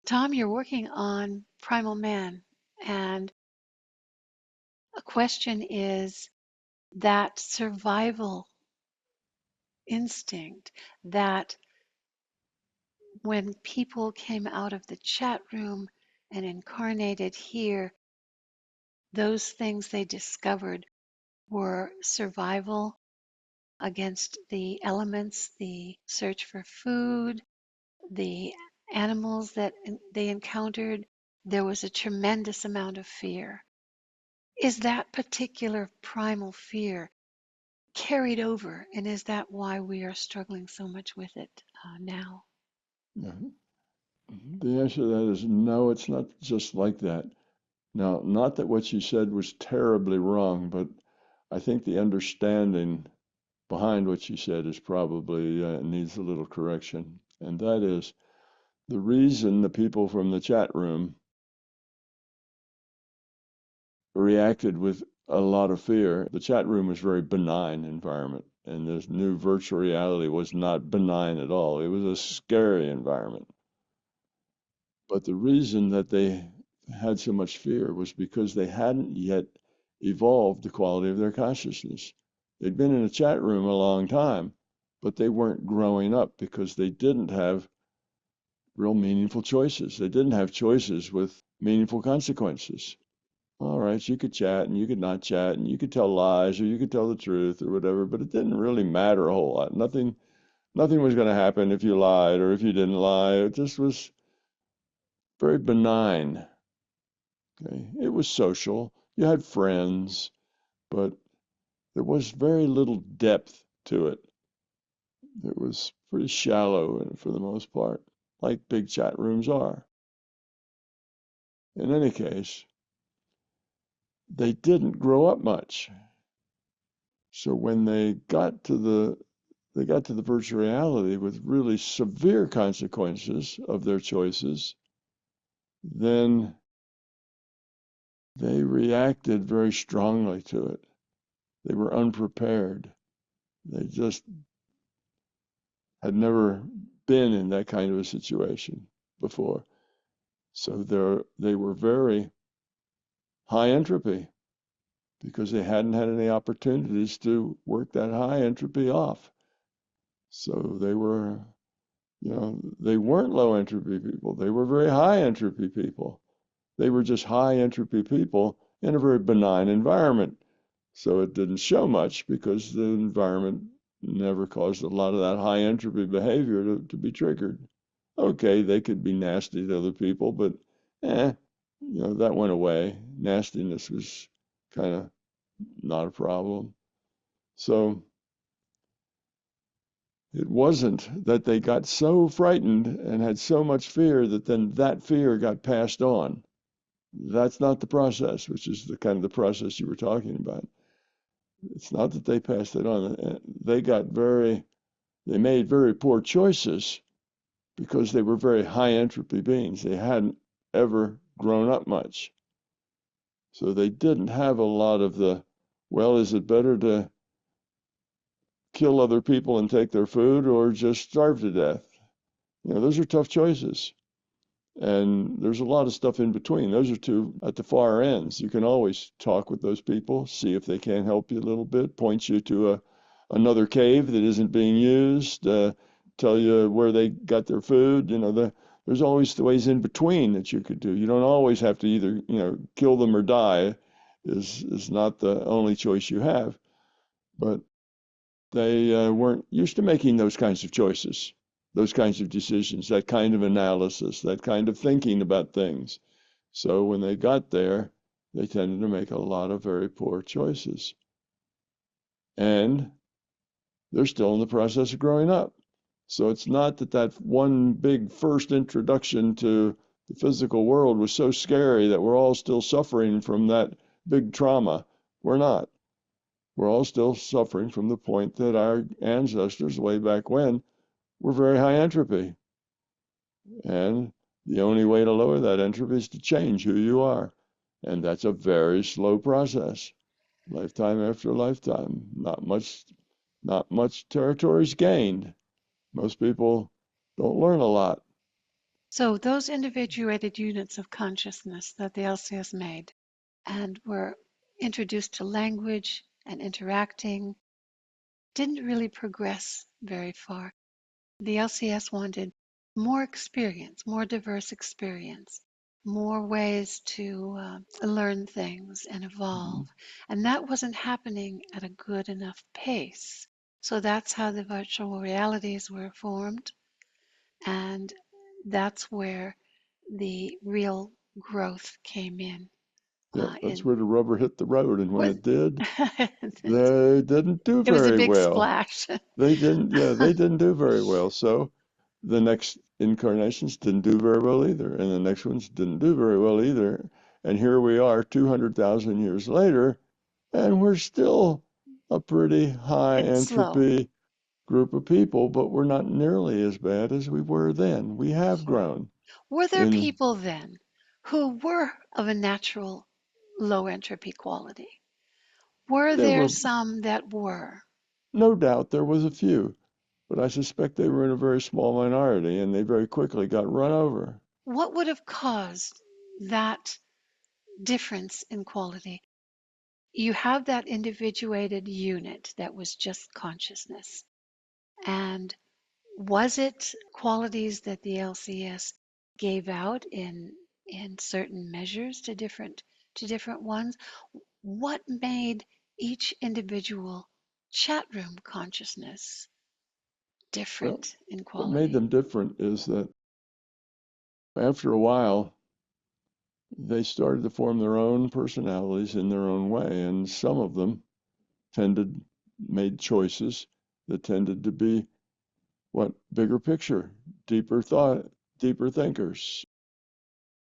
Tom, you're working on primal man, and a question is that survival instinct that when people came out of the chat room and incarnated here, those things they discovered were survival against the elements, the search for food, the animals that they encountered. There was a tremendous amount of fear. Is that particular primal fear carried over, and is that why we are struggling so much with it now? Yeah. The answer to that is no, it's not just like that. Now, not that what you said was terribly wrong, but I think the understanding behind what you said is probably needs a little correction. And that is the reason the people from the chat room reacted with a lot of fear. The chat room was a very benign environment, and this new virtual reality was not benign at all. It was a scary environment. But the reason that they had so much fear was because they hadn't yet evolved the quality of their consciousness. They'd been in a chat room a long time, but they weren't growing up because they didn't have real meaningful choices. They didn't have choices with meaningful consequences. All right, you could chat and you could not chat and you could tell lies or you could tell the truth or whatever, but it didn't really matter a whole lot. Nothing was going to happen if you lied or if you didn't lie. It just was very benign. Okay, it was social. You had friends, but there was very little depth to it. It was pretty shallow for the most part, like big chat rooms are. In any case, they didn't grow up much. So when they got to the virtual reality with really severe consequences of their choices, then they reacted very strongly to it. They were unprepared. They just had never been in that kind of a situation before. So they were very high entropy because they hadn't had any opportunities to work that high entropy off. So they weren't low entropy people. They were very high entropy people. They were just high entropy people in a very benign environment. So it didn't show much because the environment never caused a lot of that high entropy behavior to be triggered. Okay, they could be nasty to other people, but that went away. Nastiness was kind of not a problem. So it wasn't that they got so frightened and had so much fear that then that fear got passed on. That's not the process, which is the kind of the process you were talking about. It's not that they passed it on. They made very poor choices because they were very high entropy beings. They hadn't ever grown up much. So they didn't have a lot of well, is it better to kill other people and take their food or just starve to death? Those are tough choices. And there's a lot of stuff in between. Those are two at the far ends. You can always talk with those people, see if they can help you a little bit, point you to another cave that isn't being used, tell you where they got their food. There's always the ways in between that you could do. You don't always have to either, kill them or die is not the only choice you have. But they weren't used to making those kinds of choices, those kinds of decisions, that kind of analysis, that kind of thinking about things. So when they got there, they tended to make a lot of very poor choices. And they're still in the process of growing up. So it's not that one big first introduction to the physical world was so scary that we're all still suffering from that big trauma. We're not. We're all still suffering from the point that our ancestors way back when were very high entropy. And the only way to lower that entropy is to change who you are. And that's a very slow process, lifetime after lifetime. Not much territory is gained. Most people don't learn a lot. So those individuated units of consciousness that the LCS made and were introduced to language and interacting didn't really progress very far. The LCS wanted more experience, more diverse experience, more ways to learn things and Mhm. evolve. And that wasn't happening at a good enough pace. So that's how the virtual realities were formed. And that's where the real growth came in. Yep, that's In where the rubber hit the road, and when was it did, they didn't do it was a very big well. splash. They didn't do very well. So the next incarnations didn't do very well either, and the next ones didn't do very well either. And here we are 200,000 years later, and we're still a pretty high It's slow. entropy group of people, but we're not nearly as bad as we were then. We have Sure. grown. Were there In people then who were of a natural low entropy quality? Were there there were some that were? no doubt there was a few, but I suspect they were in a very small minority, and they very quickly got run over. What would have caused that difference in quality? You have that individuated unit that was just consciousness. And was it qualities that the LCS gave out in certain measures to different ones? What made each individual chat room consciousness Well, different in what made quality? them different is that after a while, they started to form their own personalities in their own way, and some of them tended made choices that tended to be what bigger picture, deeper thought, deeper thinkers.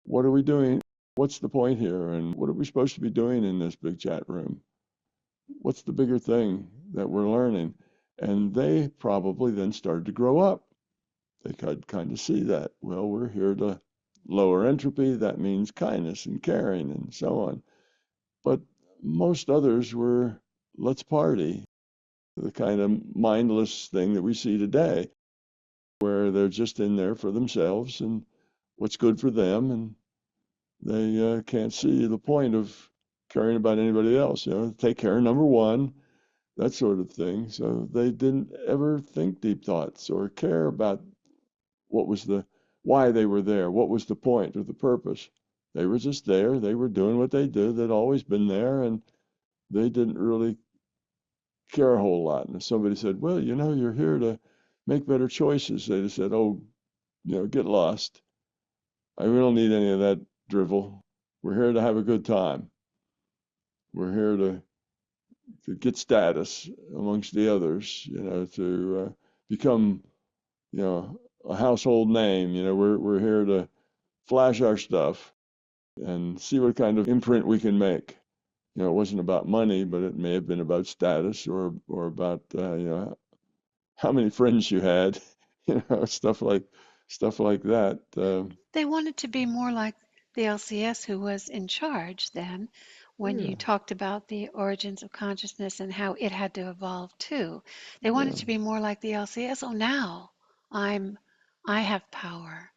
What are we doing? What's the point here? And what are we supposed to be doing in this big chat room? What's the bigger thing that we're learning? And they probably then started to grow up. They could kind of see that. Well, we're here to lower entropy. That means kindness and caring and so on. But most others were, let's party, the kind of mindless thing that we see today, where they're just in there for themselves and what's good for them, and they can't see the point of caring about anybody else. Take care of number one, that sort of thing. So they didn't ever think deep thoughts or care about what was the why they were there, what was the point or the purpose. They were just there. They were doing what they did. They'd always been there, and they didn't really care a whole lot. And if somebody said, "Well, you're here to make better choices," they'd have said, "Oh, get lost. We don't need any of that drivel. We're here to have a good time. We're here to get status amongst the others, to become, a household name. We're here to flash our stuff and see what kind of imprint we can make." It wasn't about money, but it may have been about status or about how many friends you had, stuff like that. They wanted to be more like the LCS who was in charge then when Yeah, you talked about the origins of consciousness and how it had to evolve too. They wanted yeah, to be more like the LCS. Oh, now I'm I have power.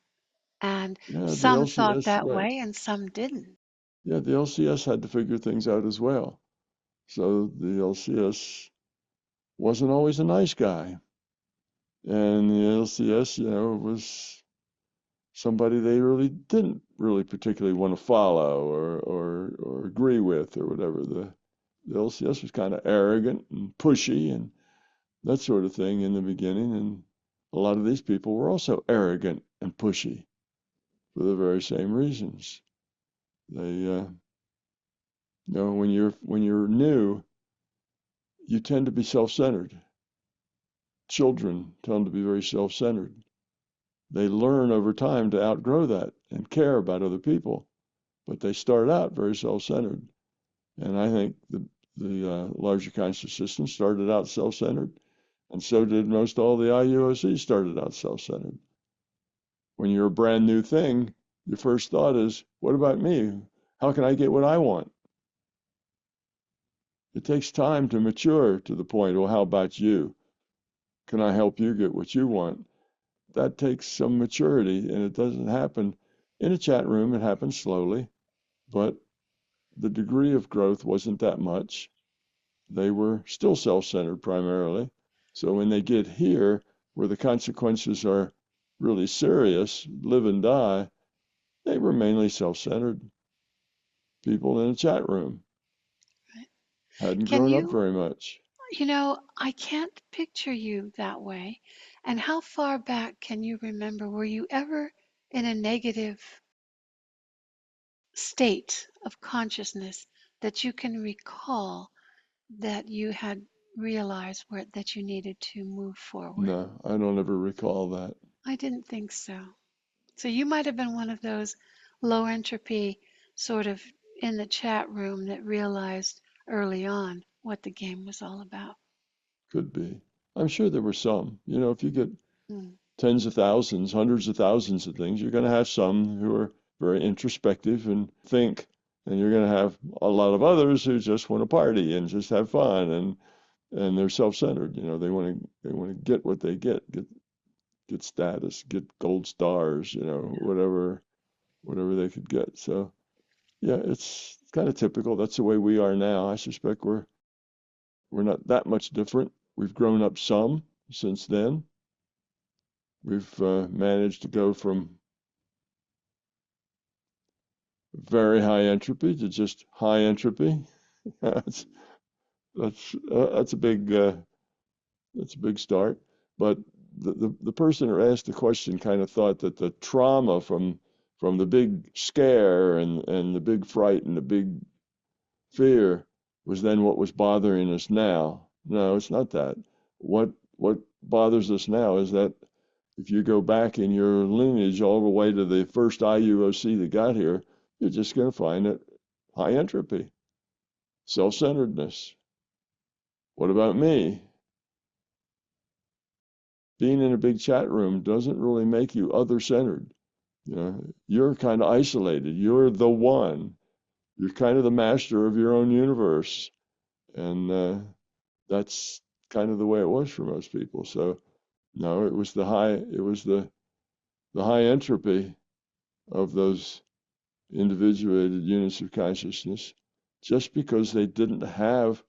And yeah. The some thought LCS, that right? way and some didn't. Yeah, the LCS had to figure things out as well. So the LCS wasn't always a nice guy, and the LCS, was somebody they really didn't really particularly want to follow or agree with or whatever. The LCS was kind of arrogant and pushy and that sort of thing in the beginning, and a lot of these people were also arrogant and pushy for the very same reasons. They, when you're new, you tend to be self-centered. Children tend to be very self-centered. They learn over time to outgrow that and care about other people, but they start out very self-centered. And I think the larger conscious system started out self-centered, and so did most all the IUOC started out self-centered. When you're a brand new thing, your first thought is, what about me? How can I get what I want? It takes time to mature to the point, well, how about you? Can I help you get what you want? that takes some maturity, and it doesn't happen in a chat room. It happens slowly, but the degree of growth wasn't that much. They were still self-centered primarily. So when they get here, where the consequences are really serious, live and die, they were mainly self-centered people in a chat room. Right. Hadn't Can grown up you, very much. I can't picture you that way. And how far back can you remember? Were you ever in a negative state of consciousness that you can recall that you had realized that you needed to move forward? No, I don't ever recall that. I didn't think so. So you might have been one of those low entropy sort of in the chat room that realized early on what the game was all about. Could be. I'm sure there were some. You know, if you get Mm, tens of thousands, hundreds of thousands of things, you're going to have some who are very introspective and think, and you're going to have a lot of others who just want to party and just have fun, and they're self-centered. You know, they want to get what they get status, get gold stars, you know, yeah. whatever they could get. So yeah, it's kind of typical. That's the way we are now. I suspect we're not that much different. We've grown up some since then. We've managed to go from very high entropy to just high entropy. that's that's a big start. But the person who asked the question kind of thought that the trauma from the big scare and the big fright and the big fear was then what was bothering us now. No, it's not that. What bothers us now is that if you go back in your lineage all the way to the first IUOC that got here, you're just going to find it high entropy, self-centeredness. What about me? Being in a big chat room doesn't really make you other-centered. You know, you're kind of isolated. You're the one. You're kind of the master of your own universe, and that's kind of the way it was for most people. So no, it was the high entropy of those individuated units of consciousness, just because they didn't have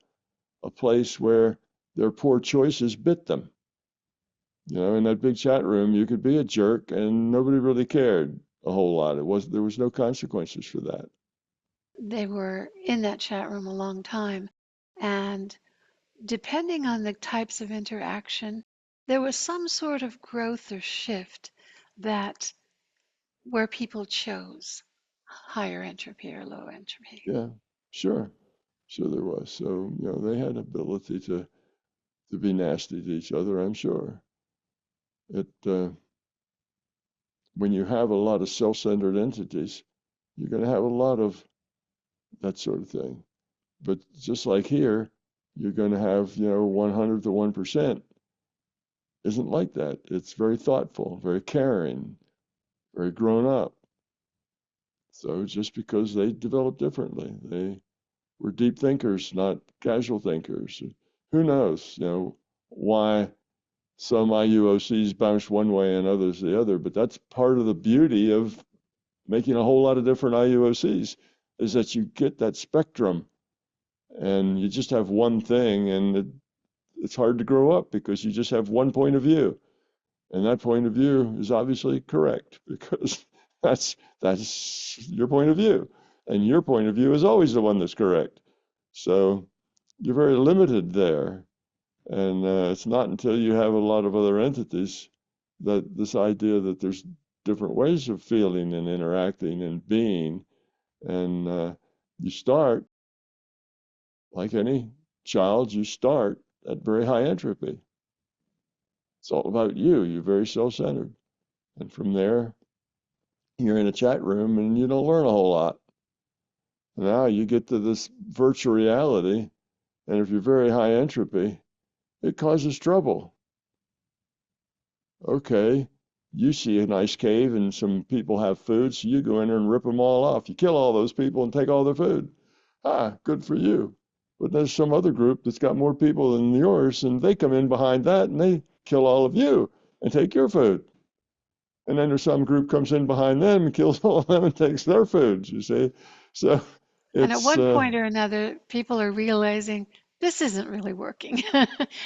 a place where their poor choices bit them. You know, in that big chat room, you could be a jerk and nobody really cared a whole lot. There was no consequences for that. They were in that chat room a long time. And depending on the types of interaction, there was some sort of growth or shift that where people chose higher entropy or low entropy. Yeah, sure, sure there was. So, you know, they had ability to be nasty to each other, I'm sure. It When you have a lot of self-centered entities, you're going to have a lot of that sort of thing. But just like here, you're going to have, you know, 100th to 1% isn't like that. It's very thoughtful, very caring, very grown up. So just because they developed differently, they were deep thinkers, not casual thinkers. Who knows, you know, why some IUOCs bounce one way and others the other, but that's part of the beauty of making a whole lot of different IUOCs is that you get that spectrum and you just have one thing, and it's hard to grow up because you just have one point of view, and that point of view is obviously correct because that's your point of view, and your point of view is always the one that's correct. So you're very limited there, and it's not until you have a lot of other entities that this idea that there's different ways of feeling and interacting and being, and you start like any child, you start at very high entropy. It's all about you. You're very self-centered. And from there, you're in a chat room and you don't learn a whole lot. Now you get to this virtual reality, and if you're very high entropy, it causes trouble. Okay, you see a nice cave and some people have food, so you go in there and rip them all off. You kill all those people and take all their food. Ah, good for you. But there's some other group that's got more people than yours, and they come in behind that and they kill all of you and take your food. And then there's some group comes in behind them and kills all of them and takes their foods, you see. So And at it's one point or another, people are realizing this isn't really working.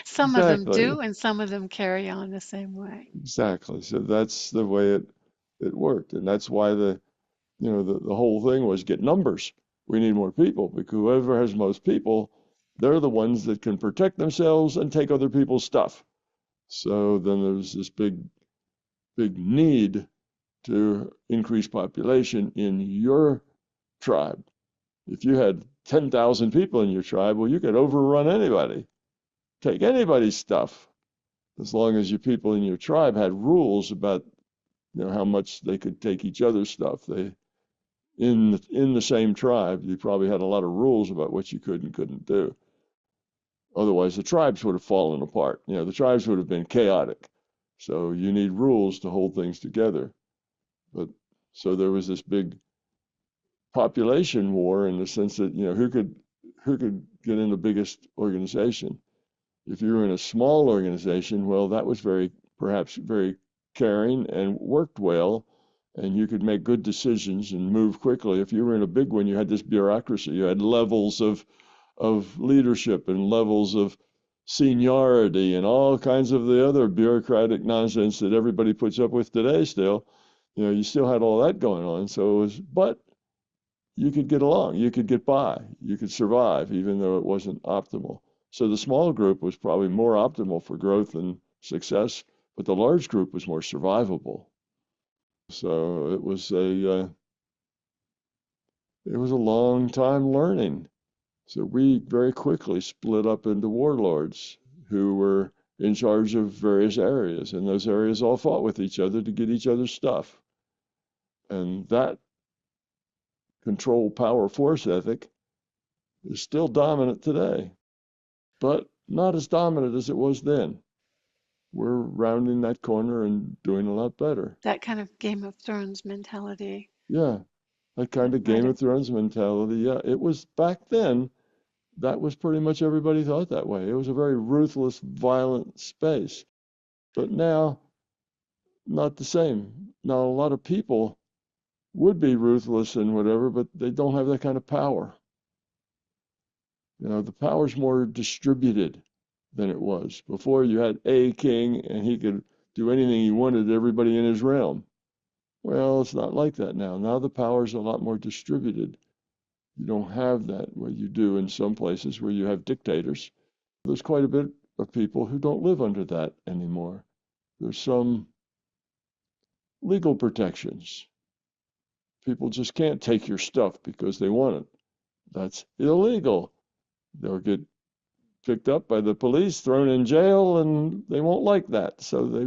Some of them exactly, do, and some of them carry on the same way. exactly. So that's the way it worked. And that's why the whole thing was get numbers. We need more people because whoever has most people, they're the ones that can protect themselves and take other people's stuff. So then there's this big need to increase population in your tribe. If you had 10,000 people in your tribe, well, you could overrun anybody, take anybody's stuff, as long as your people in your tribe had rules about how much they could take each other's stuff. They in the same tribe, you probably had a lot of rules about what you could and couldn't do. Otherwise, the tribes would have fallen apart. The tribes would have been chaotic. So you need rules to hold things together. But so there was this big population war in the sense that who could get in the biggest organization. If you were in a small organization, well, that was perhaps very caring and worked well, and you could make good decisions and move quickly. If you were in a big one, you had this bureaucracy. You had levels of leadership and levels of seniority and all kinds of the other bureaucratic nonsense that everybody puts up with today still. You still had all that going on. So but you could get along, you could get by, you could survive, even though it wasn't optimal. So the small group was probably more optimal for growth and success, but the large group was more survivable. So it was a long time learning. So we very quickly split up into warlords who were in charge of various areas, and those areas all fought with each other to get each other's stuff. And that control, power, force ethic is still dominant today, but not as dominant as it was then. We're rounding that corner and doing a lot better. That kind of Game of Thrones mentality Yeah, that kind of might Game have. of Thrones mentality. Yeah, it was back then. That was pretty much everybody thought that way. It was a very ruthless, violent space. But now, not the same. Now, a lot of people would be ruthless and whatever, but they don't have that kind of power. The power's more distributed than it was. Before you had a king and he could do anything he wanted to everybody in his realm. Well, it's not like that now. Now the power's a lot more distributed. You don't have that what you do in some places where you have dictators. There's quite a bit of people who don't live under that anymore. There's some legal protections. People just can't take your stuff because they want it. That's illegal. They'll get picked up by the police, thrown in jail, and they won't like that. So they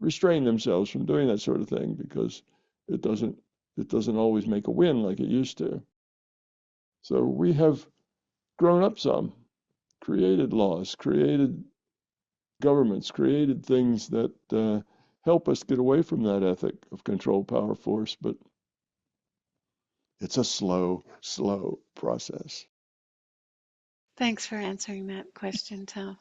restrain themselves from doing that sort of thing because it doesn't always make a win like it used to. So we have grown up some, created laws, created governments, created things that help us get away from that ethic of control, power, force, but it's a slow, slow process. Thanks for answering that question, Tom.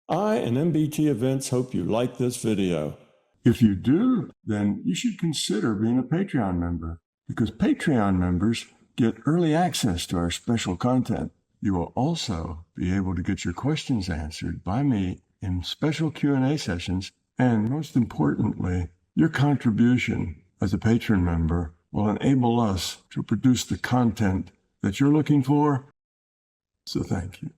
I and MBT Events hope you like this video. If you do, then you should consider being a Patreon member, because Patreon members get early access to our special content. You will also be able to get your questions answered by me in special Q&A sessions, and most importantly, your contribution as a patron member will enable us to produce the content that you're looking for. So thank you.